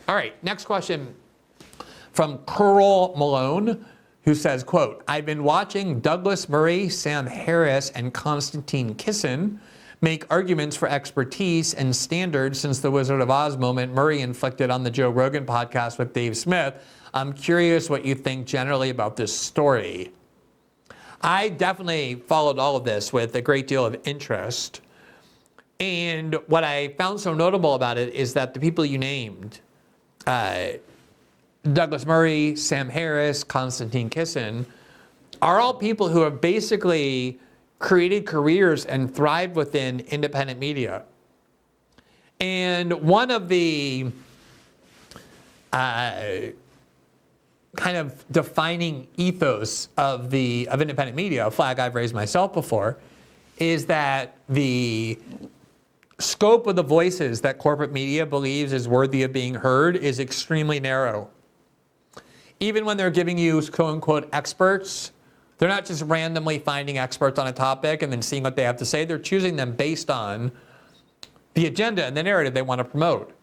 All right, next question from Curl Malone, who says, quote, I've been watching Douglas Murray, Sam Harris, and Konstantin Kisin make arguments for expertise and standards since the Wizard of Oz moment Murray inflicted on the Joe Rogan podcast with Dave Smith. I'm curious what you think generally about this story. I definitely followed all of this with a great deal of interest. And what I found so notable about it is that the people you named, Douglas Murray, Sam Harris, Konstantin Kisin, are all people who have basically created careers and thrived within independent media. And one of the kind of defining ethos of independent media, a flag I've raised myself before, is that the scope of the voices that corporate media believes is worthy of being heard is extremely narrow. Even when they're giving you quote-unquote experts, they're not just randomly finding experts on a topic and then seeing what they have to say. They're choosing them based on the agenda and the narrative they want to promote.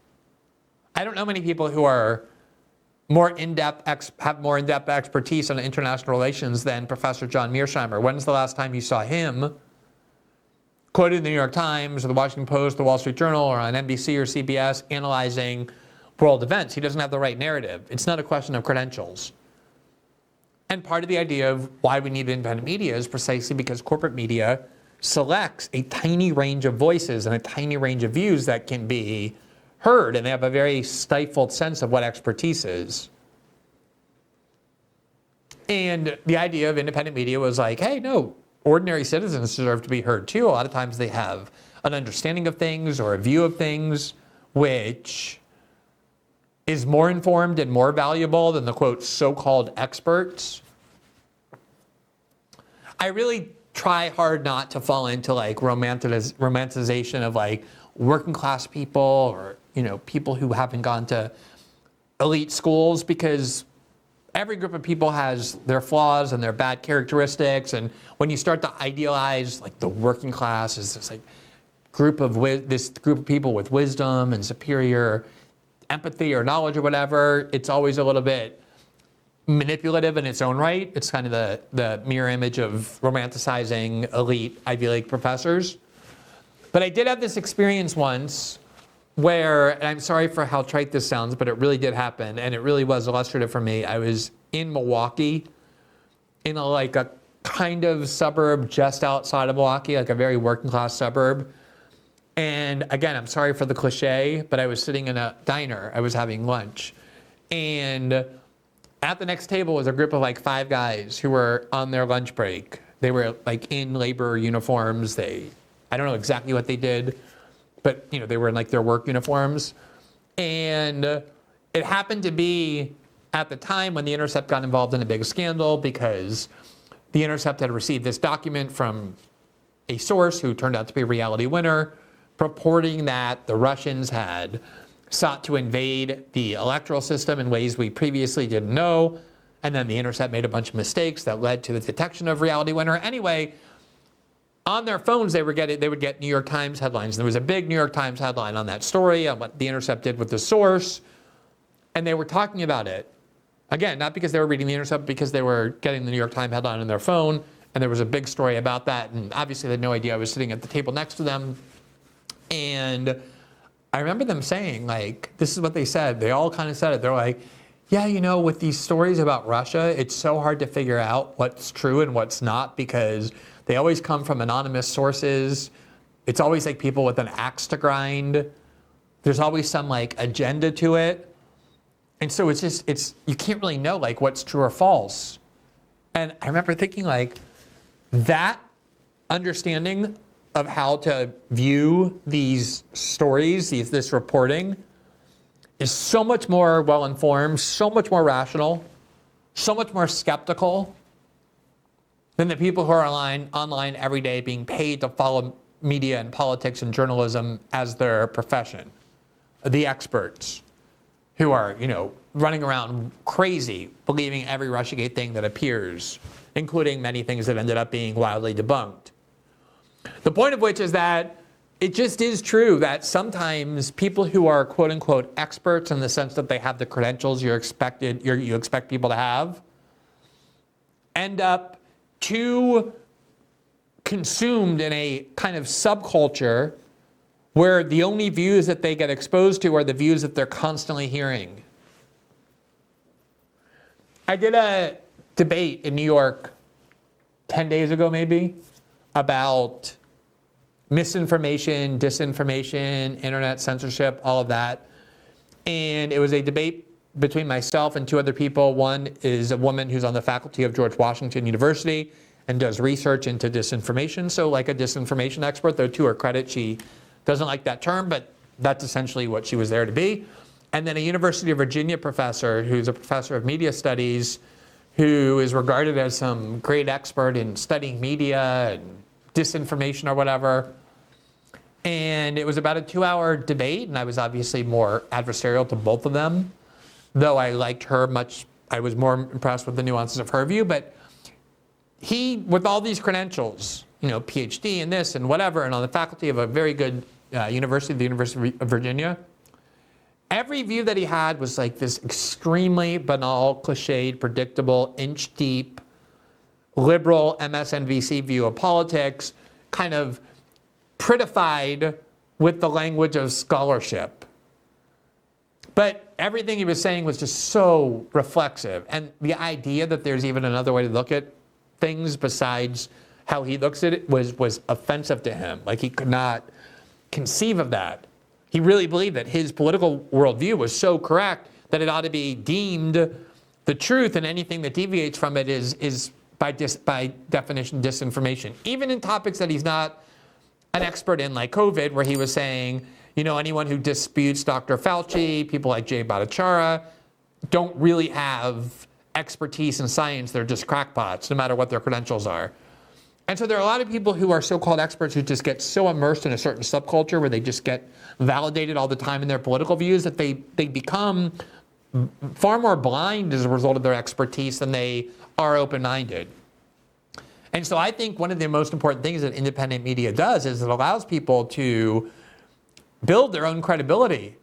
I don't know many people who are have more in-depth expertise on international relations than Professor John Mearsheimer. When's the last time you saw him quoted in the New York Times or the Washington Post, the Wall Street Journal, or on NBC or CBS analyzing world events? He doesn't have the right narrative. It's not a question of credentials. And part of the idea of why we need independent media is precisely because corporate media selects a tiny range of voices and a tiny range of views that can be heard, and they have a very stifled sense of what expertise is. And the idea of independent media was like, hey, no, ordinary citizens deserve to be heard too. A lot of times they have an understanding of things or a view of things which is more informed and more valuable than the, quote, so-called experts. I really try hard not to fall into like romanticization of like working class people or, you know, people who haven't gone to elite schools, because every group of people has their flaws and their bad characteristics. And when you start to idealize like the working class as this like group of people with wisdom and superior empathy or knowledge or whatever, it's always a little bit manipulative in its own right. It's kind of the mirror image of romanticizing elite Ivy League professors. But I did have this experience once where, and I'm sorry for how trite this sounds, but it really did happen, and it really was illustrative for me. I was in Milwaukee, in a kind of suburb just outside of Milwaukee, like a very working class suburb. And again, I'm sorry for the cliche, but I was sitting in a diner. I was having lunch. And at the next table was a group of like 5 guys who were on their lunch break. They were like in labor uniforms. I don't know exactly what they did, but you know, they were in like their work uniforms. And it happened to be at the time when The Intercept got involved in a big scandal, because The Intercept had received this document from a source who turned out to be a reality winner, purporting that the Russians had sought to invade the electoral system in ways we previously didn't know. And then The Intercept made a bunch of mistakes that led to the detection of reality winner. Anyway, on their phones, they would get New York Times headlines. There was a big New York Times headline on that story, on what The Intercept did with the source. And they were talking about it. Again, not because they were reading The Intercept, but because they were getting the New York Times headline on their phone. And there was a big story about that. And obviously they had no idea I was sitting at the table next to them. And I remember them saying, like, this is what they said. They all kind of said it. They're like, yeah, you know, with these stories about Russia, it's so hard to figure out what's true and what's not, because they always come from anonymous sources. It's always like people with an axe to grind. There's always some like agenda to it. And so you can't really know like what's true or false. And I remember thinking like that understanding of how to view these stories, this reporting, is so much more well-informed, so much more rational, so much more skeptical than the people who are online every day being paid to follow media and politics and journalism as their profession. The experts who are, you know, running around crazy, believing every Russiagate thing that appears, including many things that ended up being wildly debunked. The point of which is that it just is true that sometimes people who are quote unquote experts in the sense that they have the credentials you expect people to have end up too consumed in a kind of subculture where the only views that they get exposed to are the views that they're constantly hearing. I did a debate in New York 10 days ago maybe about misinformation, disinformation, internet censorship, all of that. And it was a debate between myself and two other people. One is a woman who's on the faculty of George Washington University and does research into disinformation. So like a disinformation expert, though to her credit, she doesn't like that term, but that's essentially what she was there to be. And then a University of Virginia professor who's a professor of media studies who is regarded as some great expert in studying media and disinformation or whatever. And it was about a 2-hour debate, and I was obviously more adversarial to both of them, though I liked her much. I was more impressed with the nuances of her view, but he, with all these credentials, PhD in this and whatever, and on the faculty of a very good university, the University of Virginia, every view that he had was like this extremely banal, cliched, predictable, inch-deep, liberal MSNBC view of politics, kind of prettified with the language of scholarship. But everything he was saying was just so reflexive. And the idea that there's even another way to look at things besides how he looks at it was offensive to him. Like he could not conceive of that. He really believed that his political worldview was so correct that it ought to be deemed the truth, and anything that deviates from it is by definition disinformation. Even in topics that he's not an expert in, like COVID, where he was saying, anyone who disputes Dr. Fauci, people like Jay Bhattacharya, don't really have expertise in science. They're just crackpots, no matter what their credentials are. And so there are a lot of people who are so-called experts who just get so immersed in a certain subculture where they just get validated all the time in their political views that they become far more blind as a result of their expertise than they are open-minded. And so I think one of the most important things that independent media does is it allows people to build their own credibility.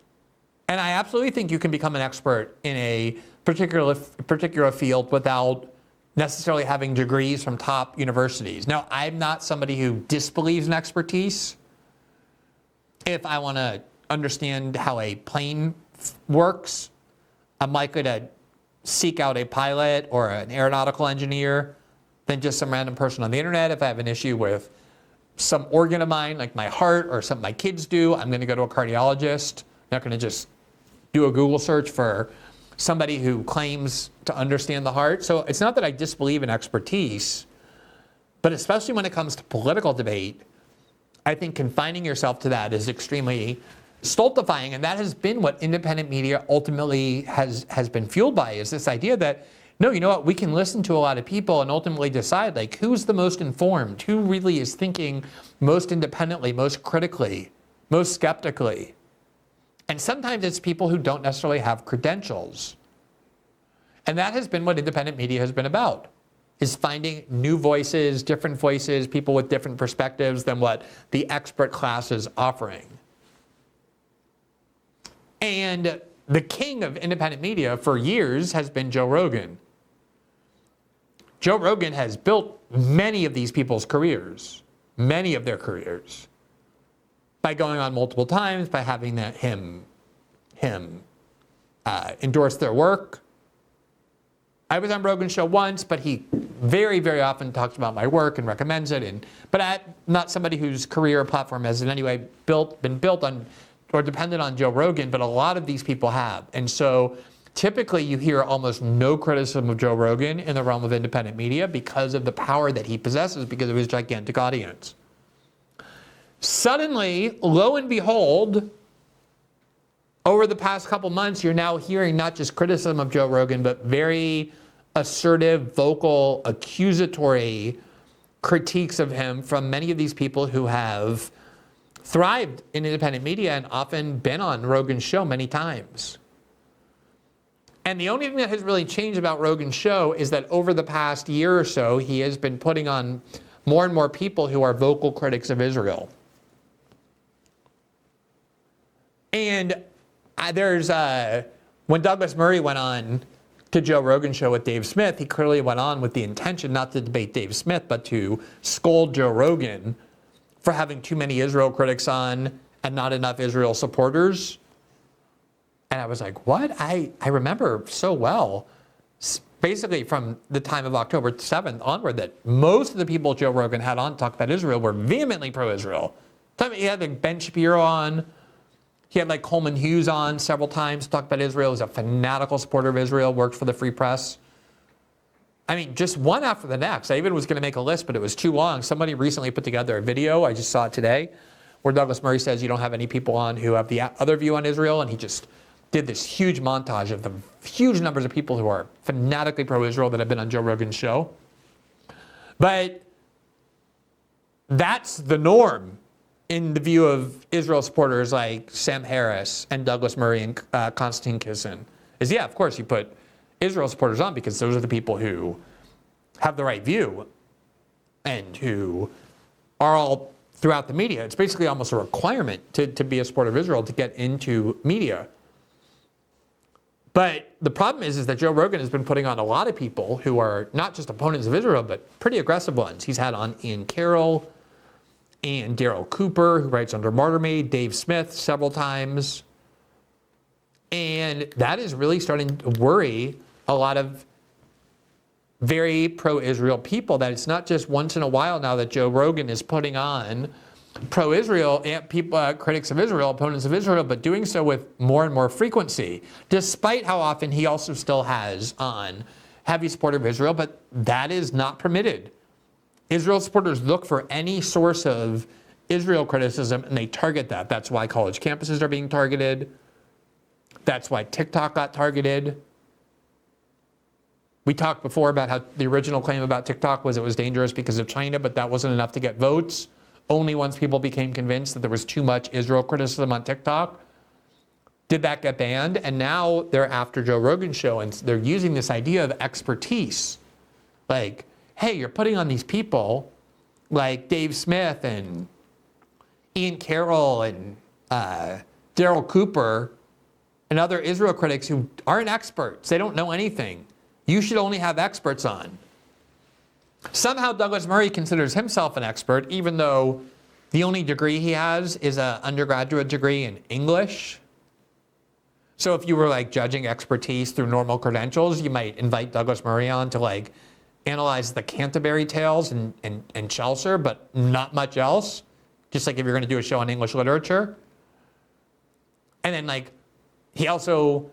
And I absolutely think you can become an expert in a particular field without necessarily having degrees from top universities. Now, I'm not somebody who disbelieves in expertise. If I want to understand how a plane works, I'm likely to seek out a pilot or an aeronautical engineer than just some random person on the internet. If I have an issue with some organ of mine, like my heart or something my kids do, I'm going to go to a cardiologist. I'm not going to just do a Google search for somebody who claims to understand the heart. So it's not that I disbelieve in expertise, but especially when it comes to political debate, I think confining yourself to that is extremely stultifying. And that has been what independent media ultimately has been fueled by, is this idea that, no, you know what, we can listen to a lot of people and ultimately decide like who's the most informed, who really is thinking most independently, most critically, most skeptically. And sometimes it's people who don't necessarily have credentials. And that has been what independent media has been about, is finding new voices, different voices, people with different perspectives than what the expert class is offering. And the king of independent media for years has been Joe Rogan. Joe Rogan has built many of these people's careers, many of their careers, by going on multiple times, by having him endorse their work. I was on Rogan's show once, but he very, very often talks about my work and recommends it. But I'm not somebody whose career or platform has in any way been built on or dependent on Joe Rogan, but a lot of these people have. And so typically you hear almost no criticism of Joe Rogan in the realm of independent media because of the power that he possesses, because of his gigantic audience. Suddenly, lo and behold, over the past couple months, you're now hearing not just criticism of Joe Rogan, but very assertive, vocal, accusatory critiques of him from many of these people who have thrived in independent media and often been on Rogan's show many times. And the only thing that has really changed about Rogan's show is that over the past year or so, he has been putting on more and more people who are vocal critics of Israel. And when Douglas Murray went on to Joe Rogan's show with Dave Smith, he clearly went on with the intention not to debate Dave Smith, but to scold Joe Rogan for having too many Israel critics on and not enough Israel supporters. And I was like, what? I remember so well, basically from the time of October 7th onward, that most of the people Joe Rogan had on to talk about Israel were vehemently pro-Israel. He had like Ben Shapiro on. He had like Coleman Hughes on several times to talk about Israel. He's a fanatical supporter of Israel, worked for the Free Press. I mean, just one after the next. I even was going to make a list, but it was too long. Somebody recently put together a video, I just saw it today, where Douglas Murray says you don't have any people on who have the other view on Israel, and he just did this huge montage of the huge numbers of people who are fanatically pro-Israel that have been on Joe Rogan's show. But that's the norm in the view of Israel supporters like Sam Harris and Douglas Murray and Konstantin Kisin, is yeah, of course you put Israel supporters on because those are the people who have the right view and who are all throughout the media. It's basically almost a requirement to be a supporter of Israel to get into media. But the problem is that Joe Rogan has been putting on a lot of people who are not just opponents of Israel, but pretty aggressive ones. He's had on Ian Carroll and Daryl Cooper, who writes under Martyrmade, Dave Smith several times. And that is really starting to worry a lot of very pro-Israel people, that it's not just once in a while now that Joe Rogan is putting on pro-Israel people, critics of Israel, opponents of Israel, but doing so with more and more frequency, despite how often he also still has on heavy supporter of Israel, but that is not permitted. Israel supporters look for any source of Israel criticism and they target that. That's why college campuses are being targeted. That's why TikTok got targeted. We talked before about how the original claim about TikTok was it was dangerous because of China, but that wasn't enough to get votes. Only once people became convinced that there was too much Israel criticism on TikTok did that get banned. And now they're after Joe Rogan's show and they're using this idea of expertise. Like, hey, you're putting on these people like Dave Smith and Ian Carroll and Daryl Cooper and other Israel critics who aren't experts. They don't know anything. You should only have experts on. Somehow Douglas Murray considers himself an expert, even though the only degree he has is an undergraduate degree in English. So if you were like judging expertise through normal credentials, you might invite Douglas Murray on to like analyze the Canterbury Tales and Chaucer, but not much else. Just like if you're going to do a show on English literature. And then like, he also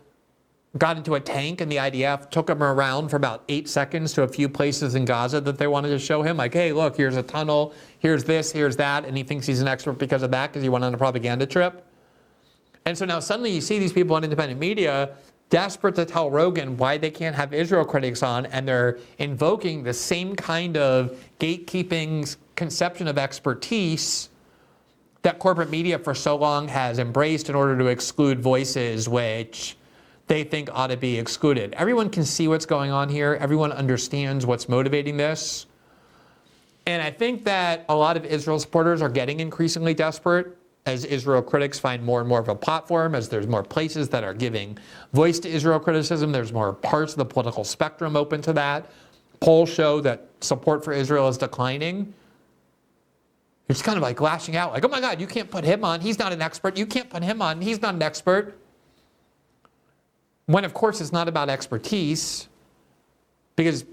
got into a tank and the IDF took him around for about 8 seconds to a few places in Gaza that they wanted to show him. Like, hey, look, here's a tunnel, here's this, here's that. And he thinks he's an expert because of that, because he went on a propaganda trip. And so now suddenly you see these people on independent media desperate to tell Rogan why they can't have Israel critics on, and they're invoking the same kind of gatekeeping conception of expertise that corporate media for so long has embraced in order to exclude voices which they think ought to be excluded. Everyone can see what's going on here. Everyone understands what's motivating this. And I think that a lot of Israel supporters are getting increasingly desperate as Israel critics find more and more of a platform, as there's more places that are giving voice to Israel criticism. There's more parts of the political spectrum open to that. Polls show that support for Israel is declining. It's kind of like lashing out, like, oh my God, you can't put him on. He's not an expert. You can't put him on. He's not an expert. When, of course, it's not about expertise, because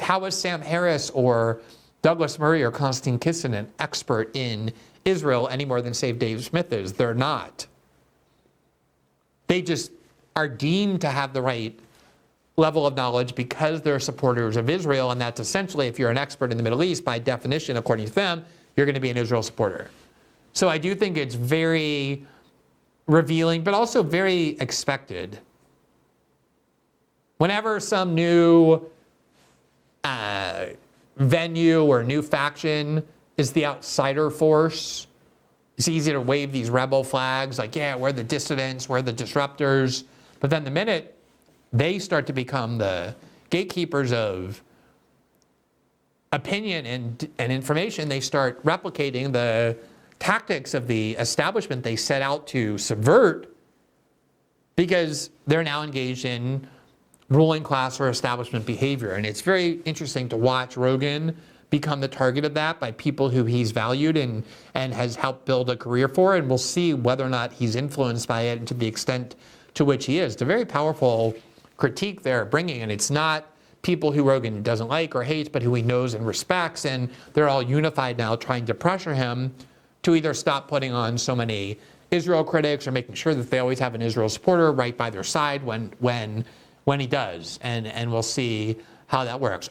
how is Sam Harris or Douglas Murray or Konstantin Kisin an expert in Israel any more than, say, Dave Smith is? They're not. They just are deemed to have the right level of knowledge because they're supporters of Israel, and that's essentially, if you're an expert in the Middle East, by definition, according to them, you're going to be an Israel supporter. So I do think it's very revealing, but also very expected. Whenever some new venue or new faction is the outsider force, it's easy to wave these rebel flags like, yeah, we're the dissidents, we're the disruptors. But then the minute they start to become the gatekeepers of opinion and information, they start replicating the tactics of the establishment they set out to subvert, because they're now engaged in ruling class or establishment behavior. And it's very interesting to watch Rogan become the target of that by people who he's valued and has helped build a career for. And we'll see whether or not he's influenced by it and to the extent to which he is. It's a very powerful critique they're bringing, and it's not people who Rogan doesn't like or hates, but who he knows and respects, and they're all unified now trying to pressure him to either stop putting on so many Israel critics or making sure that they always have an Israel supporter right by their side when he does, and we'll see how that works.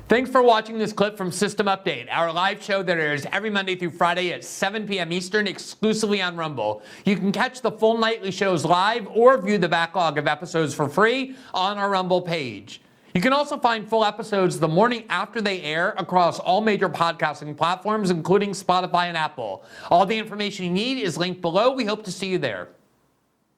Thanks for watching this clip from System Update, our live show that airs every Monday through Friday at 7 p.m. Eastern, exclusively on Rumble. You can catch the full nightly shows live or view the backlog of episodes for free on our Rumble page. You can also find full episodes the morning after they air across all major podcasting platforms, including Spotify and Apple. All the information you need is linked below. We hope to see you there.